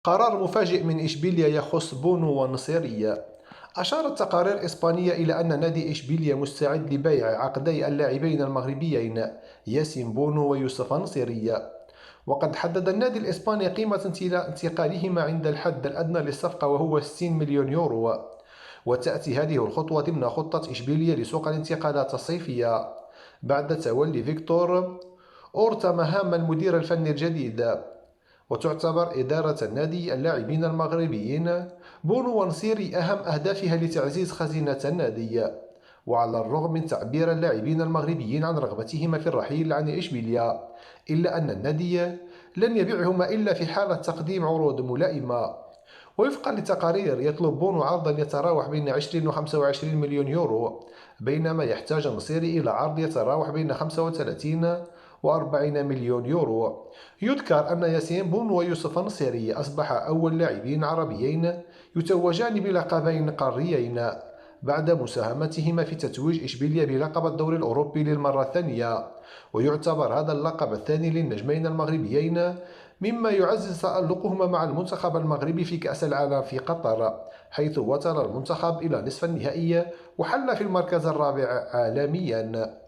قرار مفاجئ من إشبيليا يخص بونو ونصيرية. أشارت تقارير إسبانية إلى أن نادي إشبيلية مستعد لبيع عقدي اللاعبين المغربيين ياسين بونو ويوسف نصيرية. وقد حدد النادي الإسباني قيمة انتقالهما عند الحد الأدنى للصفقة وهو 60 مليون يورو. وتأتي هذه الخطوة ضمن خطة إشبيلية لسوق الانتقالات الصيفية بعد تولي فيكتور أورتا مهام المدير الفني الجديد. وتعتبر إدارة النادي اللاعبين المغربيين بونو ونصيري أهم أهدافها لتعزيز خزينة النادي. وعلى الرغم من تعبير اللاعبين المغربيين عن رغبتهما في الرحيل عن إشبيلية، إلا أن النادي لن يبيعهما إلا في حالة تقديم عروض ملائمة. ووفقا لتقارير يطلب بونو عرضا يتراوح بين 20 و 25 مليون يورو، بينما يحتاج النصيري إلى عرض يتراوح بين 35 و 40 مليون يورو. يذكر أن ياسين بونو ويوسف النصيري أصبح أول لاعبين عربيين يتوجان بلقبين قاريين بعد مساهمتهما في تتويج إشبيلية بلقب الدوري الأوروبي للمرة الثانية. ويعتبر هذا اللقب الثاني للنجمين المغربيين مما يعزز تألقهما مع المنتخب المغربي في كأس العالم في قطر، حيث وصل المنتخب إلى نصف النهائي وحل في المركز الرابع عالميا.